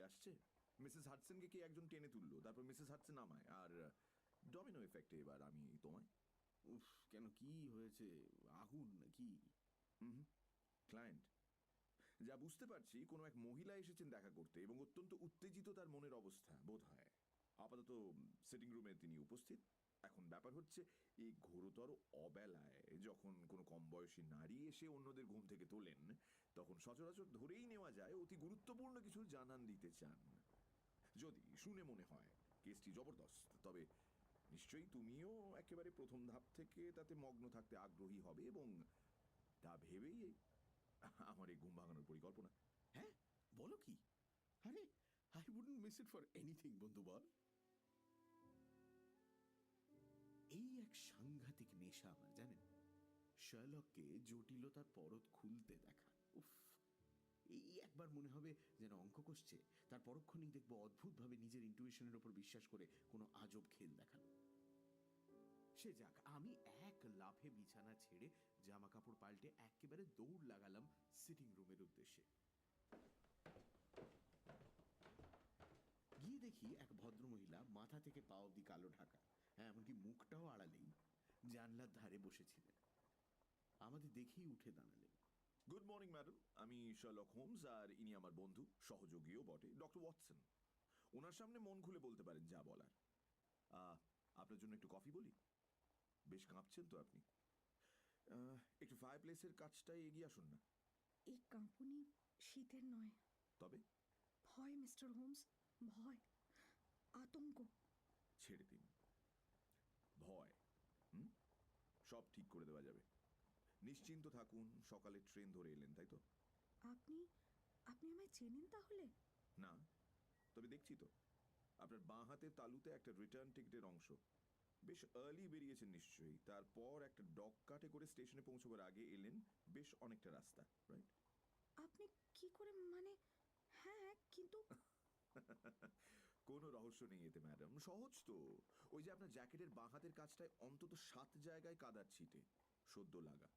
আসছে। মিসেস হাডসনকে কে একজন টেনে তুললো, তারপর মিসেস হাডসন নামায়, আর ডমিনো এফেক্টে এবার আমি তোমায়। উফ, কেন, কি হয়েছে? আগুন নাকি? হুম, ক্লায়েন্ট। যা বুঝতে পারছি, কোনো এক মহিলা এসেছেন দেখা করতে এবং অত্যন্ত উত্তেজিত তার মনের অবস্থা বোধ হয়। আপাতত সিটিং রুমে তিনি উপস্থিত। এখন ব্যাপার হচ্ছে, এই ঘোরতর অবেলায় যখন কোনো কম বয়সী নারী এসে অন্যদের ঘুম থেকে তোলেন, তখন সচরাচর ধরেই নেওয়া যায় অতি গুরুত্বপূর্ণ কিছু জানান দিতে চান। যদি শুনে মনে হয় কেসটি জবরদস্ত, তবে নিশ্চয়ই তুমিও একেবারে প্রথম ধাপ থেকে তাতে মগ্ন থাকতে আগ্রহী হবে, এবং তা ভেবেই আমার এই ঘুম ভাঙানোর পরিকল্পনা। হ্যাঁ, বলো কি? আরে, I wouldn't miss it for anything, বন্ধুবর। এই এক সাংঘাতিক নেশা আমার, জানেন। শার্লককে জটিলতার পরত খুলতে দেখা। উফ, এই একবার মনে হবে যেন অঙ্ক কষছে, তার পরক্ষণেই দেখবো অদ্ভুতভাবে নিজের ইন্টুইশনের ওপর বিশ্বাস করে কোনো আজব খেল দেখালো। সে যাক, আমি এক লাফে বিছানা ছেড়ে জামা কাপড় পাল্টে একেবারে দৌড় লাগালাম সিটিং রুমের উদ্দেশ্যে। গিয়ে দেখি এক ভদ্রমহিলা, মাথা থেকে পা অব্দি কালো ঢাকা, হ্যাঁ, এমনকি মুখটাও আড়ালেই, জানলার ধারে বসেছিলেন। আমাদের দেখেই উঠে দাঁড়ালেন। গুড মর্নিং ম্যাডাম, আমি শার্লক হোমস, আর ইনি আমার বন্ধু, সহযোগীও বটে, ডক্টর ওয়াটসন। ওনার সামনে মন খুলে বলতে পারেন যা বলার। আপনার জন্য একটু কফি বলি? বেশ কাঁপছেন তো আপনি। একটু ফায়ার প্লেসের কাছটায় এগিয়ে আসুন না। এই কাঁপুনি শীতের নয়, তবে ভয় মিস্টার হোমস, ভয়, আতঙ্ক। ছেড়ে দিন ভয়। সব ঠিক করে দেওয়া যাবে। নিশ্চিন্ত থাকুন, সকালে ট্রেন ধরে এলেন, তাই তো? আপনি আপনি আমায় চেনেন তাহলে? না, তবে দেখছি তো আপনার বাঁ হাতের তালুতে একটা রিটার্ন টিকিটের অংশ। বেশ আর্লি বেরিয়েছেন নিশ্চয়ই, তারপর একটা ডগ কাটে করে স্টেশনে পৌঁছবার আগে এলেন বেশ অনেকটা রাস্তা, রাইট? আপনি কি করে, মানে? হ্যাঁ, কিন্তু কোনো রহস্য নেই এতে ম্যাডাম, সহজ তো। ওই যে আপনার জ্যাকেটের বাঁ হাতের কাছটায় অন্তত 7 জায়গায় কাদার ছিটে, সদ্য লাগা।